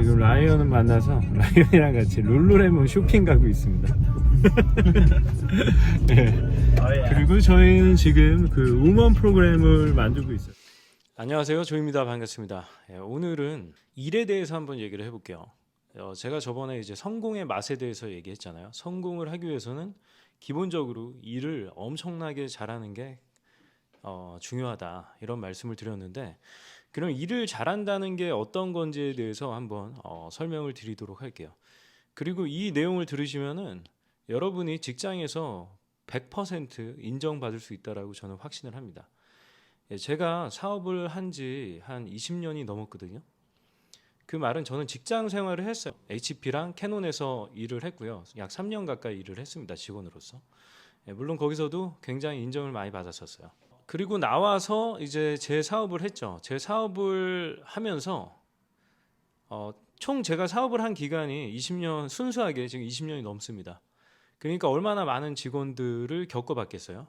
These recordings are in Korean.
지금 라이언을 만나서 라이언이랑 같이 룰루레몬 쇼핑 가고 있습니다. 네. 그리고 저희는 지금 그 우먼 프로그램을 만들고 있어요. 안녕하세요, 조입니다. 반갑습니다. 오늘은 일에 대해서 한번 얘기를 해볼게요. 제가 저번에 이제 성공의 맛에 대해서 얘기했잖아요. 성공을 하기 위해서는 기본적으로 일을 엄청나게 잘하는 게 중요하다, 이런 말씀을 드렸는데, 그럼 일을 잘한다는 게 어떤 건지에 대해서 한번 설명을 드리도록 할게요. 그리고 이 내용을 들으시면은 여러분이 직장에서 100% 인정받을 수 있다라고 저는 확신을 합니다. 제가 사업을 한 지 한 20년이 넘었거든요. 그 말은 저는 직장 생활을 했어요. HP랑 캐논에서 일을 했고요. 약 3년 가까이 일을 했습니다, 직원으로서. 물론 거기서도 굉장히 인정을 많이 받았었어요. 그리고 나와서 이제 제 사업을 했죠. 제 사업을 하면서 총 제가 사업을 한 기간이 20년, 순수하게 지금 20년이 넘습니다. 그러니까 얼마나 많은 직원들을 겪어봤겠어요.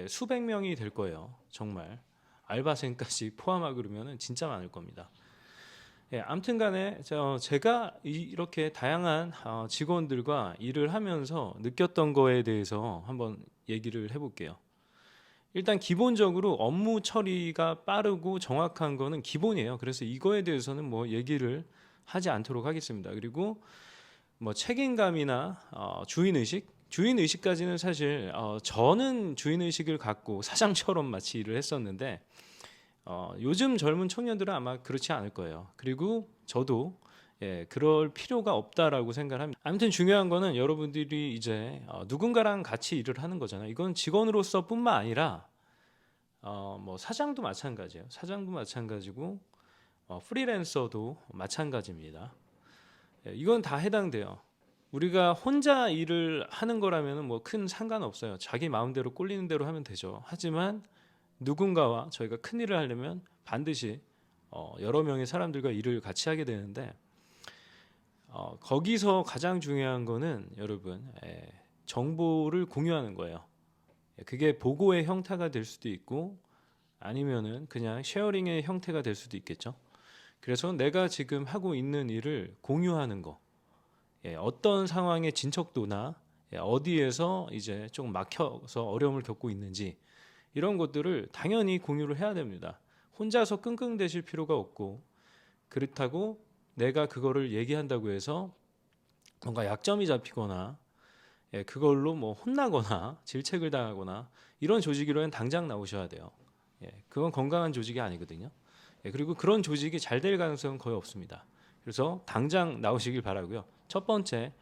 수백 명이 될 거예요. 정말 알바생까지 포함하고 그러면 진짜 많을 겁니다. 아무튼 간에 제가 이렇게 다양한 직원들과 일을 하면서 느꼈던 거에 대해서 한번 얘기를 해볼게요. 일단 기본적으로 업무 처리가 빠르고 정확한 거는 기본이에요. 그래서 이거에 대해서는 뭐 얘기를 하지 않도록 하겠습니다. 그리고 뭐 책임감이나 주인의식까지는 사실 저는 주인의식을 갖고 사장처럼 마치 일을 했었는데 요즘 젊은 청년들은 아마 그렇지 않을 거예요. 그리고 저도 그럴 필요가 없다라고 생각을 합니다. 아무튼 중요한 거는 여러분들이 이제 누군가랑 같이 일을 하는 거잖아요. 이건 직원으로서뿐만 아니라 뭐 사장도 마찬가지예요. 사장도 마찬가지고 프리랜서도 마찬가지입니다. 이건 다 해당돼요. 우리가 혼자 일을 하는 거라면 뭐 큰 상관없어요. 자기 마음대로 꼴리는 대로 하면 되죠. 하지만 누군가와 저희가 큰 일을 하려면 반드시 여러 명의 사람들과 일을 같이 하게 되는데, 거기서 가장 중요한 거는 여러분, 정보를 공유하는 거예요. 그게 보고의 형태가 될 수도 있고 아니면은 그냥 쉐어링의 형태가 될 수도 있겠죠. 그래서 내가 지금 하고 있는 일을 공유하는 거, 어떤 상황의 진척도나 어디에서 이제 좀 막혀서 어려움을 겪고 있는지, 이런 것들을 당연히 공유를 해야 됩니다. 혼자서 끙끙대실 필요가 없고, 그렇다고 내가 그거를 얘기한다고 해서 뭔가 약점이 잡히거나 그걸로 뭐 혼나거나 질책을 당하거나 이런 조직으로는 당장 나오셔야 돼요. 그건 건강한 조직이 아니거든요. 그리고 그런 조직이 잘 될 가능성은 거의 없습니다. 그래서 당장 나오시길 바라고요. 첫 번째,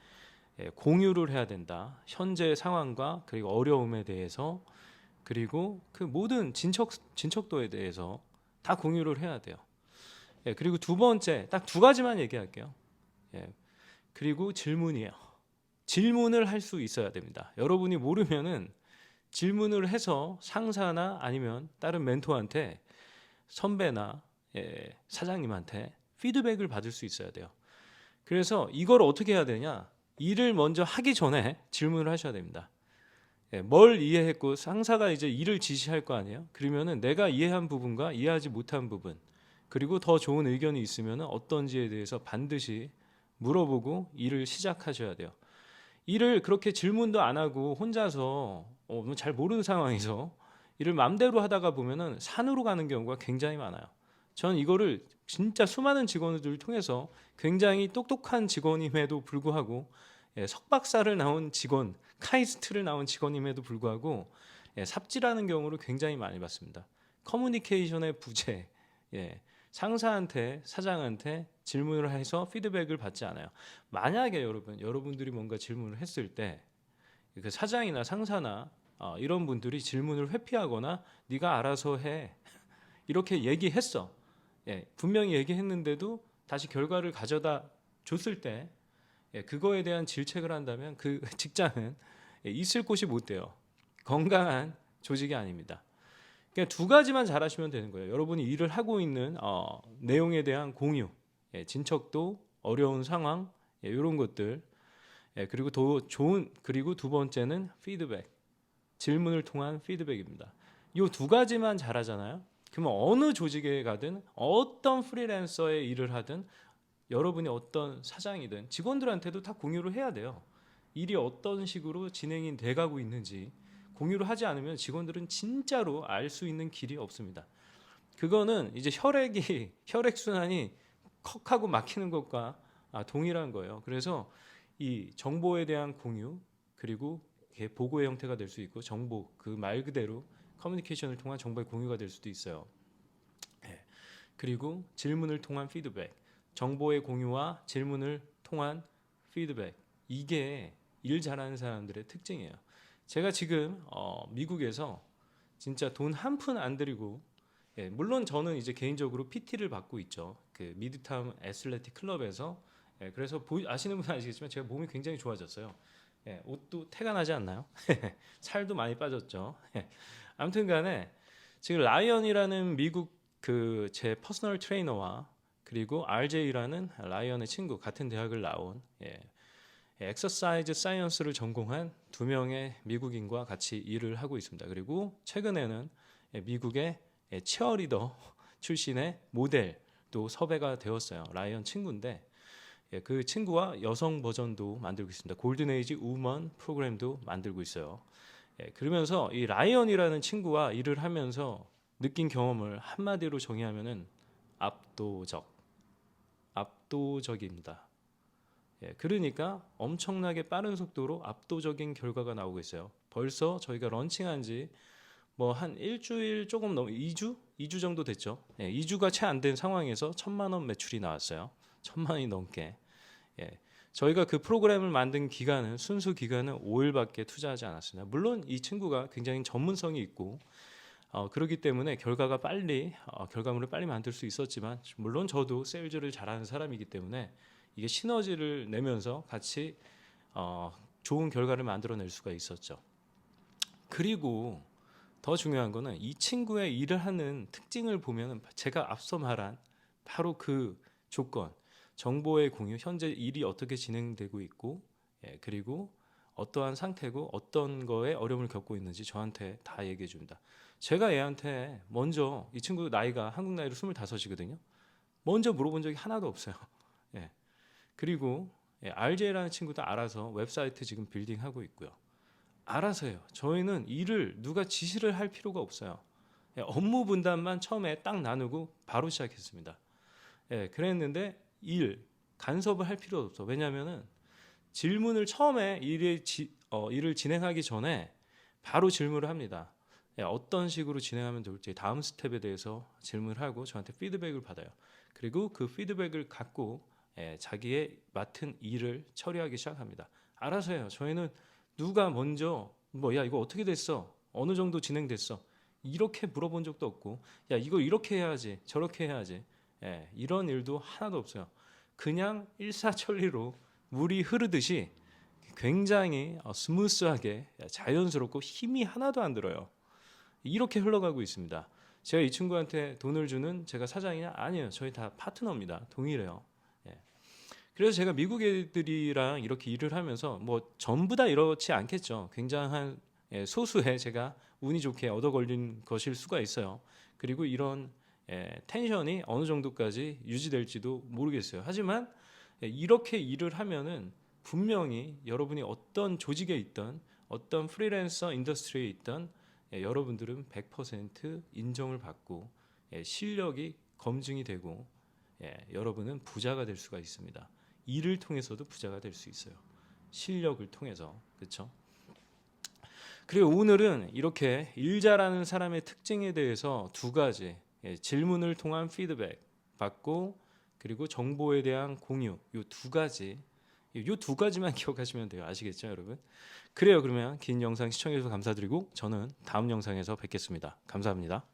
공유를 해야 된다. 현재 상황과 그리고 어려움에 대해서, 그리고 그 모든 진척도에 대해서 다 공유를 해야 돼요. 그리고 두 번째, 딱 두 가지만 얘기할게요. 그리고 질문이에요. 질문을 할 수 있어야 됩니다. 여러분이 모르면은 질문을 해서 상사나 아니면 다른 멘토한테, 선배나 사장님한테 피드백을 받을 수 있어야 돼요. 그래서 이걸 어떻게 해야 되냐? 일을 먼저 하기 전에 질문을 하셔야 됩니다. 뭘 이해했고 상사가 이제 일을 지시할 거 아니에요. 그러면은 내가 이해한 부분과 이해하지 못한 부분, 그리고 더 좋은 의견이 있으면 어떤지에 대해서 반드시 물어보고 일을 시작하셔야 돼요. 일을 그렇게 질문도 안 하고 혼자서 잘 모르는 상황에서 일을 맘대로 하다가 보면은 산으로 가는 경우가 굉장히 많아요. 저는 이거를 진짜 수많은 직원들을 통해서, 굉장히 똑똑한 직원임에도 불구하고, 석박사를 나온 직원, 카이스트를 나온 직원임에도 불구하고 삽질하는 경우를 굉장히 많이 봤습니다. 커뮤니케이션의 부재, 상사한테, 사장한테 질문을 해서 피드백을 받지 않아요. 만약에 여러분들이 뭔가 질문을 했을 때 그 사장이나 상사나 이런 분들이 질문을 회피하거나 네가 알아서 해 이렇게 얘기했어. 분명히 얘기했는데도 다시 결과를 가져다 줬을 때 그거에 대한 질책을 한다면 그 직장은 있을 곳이 못 돼요. 건강한 조직이 아닙니다. 그냥 두 가지만 잘하시면 되는 거예요. 여러분이 일을 하고 있는 내용에 대한 공유, 진척도, 어려운 상황, 이런 것들, 그리고 그리고 두 번째는 피드백, 질문을 통한 피드백입니다. 이 두 가지만 잘하잖아요. 그러면 어느 조직에 가든, 어떤 프리랜서의 일을 하든 여러분이 어떤 사장이든 직원들한테도 다 공유를 해야 돼요. 일이 어떤 식으로 진행이 돼가고 있는지 공유를 하지 않으면 직원들은 진짜로 알 수 있는 길이 없습니다. 그거는 이제 혈액 순환이 컥하고 막히는 것과 동일한 거예요. 그래서 이 정보에 대한 공유 그리고 이게 보고의 형태가 될 수 있고 정보 그 말 그대로 커뮤니케이션을 통한 정보의 공유가 될 수도 있어요. 예. 그리고 질문을 통한 피드백, 정보의 공유와 질문을 통한 피드백 이게 일 잘하는 사람들의 특징이에요. 제가 지금 미국에서 진짜 돈 한 푼 안 들이고 물론 저는 이제 개인적으로 PT를 받고 있죠. 그 미드타운 애슬레틱 클럽에서 그래서 아시는 분은 아시겠지만 제가 몸이 굉장히 좋아졌어요. 옷도 태가 나지 않나요? 살도 많이 빠졌죠. 아무튼간에 지금 라이언이라는 미국 그 제 퍼스널 트레이너와 그리고 RJ라는 라이언의 친구 같은 대학을 나온 엑서사이즈 사이언스를 전공한 두 명의 미국인과 같이 일을 하고 있습니다. 그리고 최근에는 미국의 치어리더 출신의 모델도 섭외가 되었어요. 라이언 친구인데 그 친구와 여성 버전도 만들고 있습니다. 골든에이지 우먼 프로그램도 만들고 있어요. 그러면서 이 라이언이라는 친구와 일을 하면서 느낀 경험을 한마디로 정의하면은 압도적입니다. 그러니까 엄청나게 빠른 속도로 압도적인 결과가 나오고 있어요. 벌써 저희가 런칭한 지 뭐 한 일주일 조금 넘 2주 정도 됐죠. 2주가 채 안 된 상황에서 1,000만 원 매출이 나왔어요. 1,000만 원이 넘게. 저희가 그 프로그램을 만든 기간은 순수 기간은 5일밖에 투자하지 않았습니다. 물론 이 친구가 굉장히 전문성이 있고 그렇기 때문에 결과물을 빨리 만들 수 있었지만 물론 저도 세일즈를 잘하는 사람이기 때문에 이게 시너지를 내면서 같이 좋은 결과를 만들어낼 수가 있었죠. 그리고 더 중요한 거는 이 친구의 일을 하는 특징을 보면 제가 앞서 말한 바로 그 조건, 정보의 공유, 현재 일이 어떻게 진행되고 있고, 그리고 어떠한 상태고 어떤 거에 어려움을 겪고 있는지 저한테 다 얘기해 줍니다. 제가 얘한테 먼저 이 친구 나이가 한국 나이로 25이거든요. 먼저 물어본 적이 하나도 없어요. 그리고 RJ라는 친구도 알아서 웹사이트 지금 빌딩하고 있고요. 알아서 해요. 저희는 일을 누가 지시를 할 필요가 없어요. 업무 분담만 처음에 딱 나누고 바로 시작했습니다. 그랬는데 간섭을 할 필요가 없어. 왜냐하면은 질문을 처음에 일을 진행하기 전에 바로 질문을 합니다. 어떤 식으로 진행하면 좋을지 다음 스텝에 대해서 질문을 하고 저한테 피드백을 받아요. 그리고 그 피드백을 갖고 자기의 맡은 일을 처리하기 시작합니다. 알아서 해요. 저희는 누가 먼저 야 이거 어떻게 됐어? 어느 정도 진행됐어? 이렇게 물어본 적도 없고 야 이거 이렇게 해야지 저렇게 해야지 이런 일도 하나도 없어요. 그냥 일사천리로 물이 흐르듯이 굉장히 스무스하게 자연스럽고 힘이 하나도 안 들어요. 이렇게 흘러가고 있습니다. 제가 이 친구한테 돈을 주는 제가 사장이냐? 아니에요. 저희 다 파트너입니다. 동일해요. 그래서 제가 미국 애들이랑 이렇게 일을 하면서 뭐 전부 다 이렇지 않겠죠. 굉장한 소수의 제가 운이 좋게 얻어 걸린 것일 수가 있어요. 그리고 이런 텐션이 어느 정도까지 유지될지도 모르겠어요. 하지만 이렇게 일을 하면은 분명히 여러분이 어떤 조직에 있던 어떤 프리랜서 인더스트리에 있던 여러분들은 100% 인정을 받고 실력이 검증이 되고 여러분은 부자가 될 수가 있습니다. 일을 통해서도 부자가 될 수 있어요. 실력을 통해서. 그렇죠? 그리고 오늘은 이렇게 일 잘하는 사람의 특징에 대해서 두 가지 질문을 통한 피드백 받고 그리고 정보에 대한 공유 이 두 가지만 기억하시면 돼요. 아시겠죠, 여러분? 그래요. 그러면 긴 영상 시청해 주셔서 감사드리고 저는 다음 영상에서 뵙겠습니다. 감사합니다.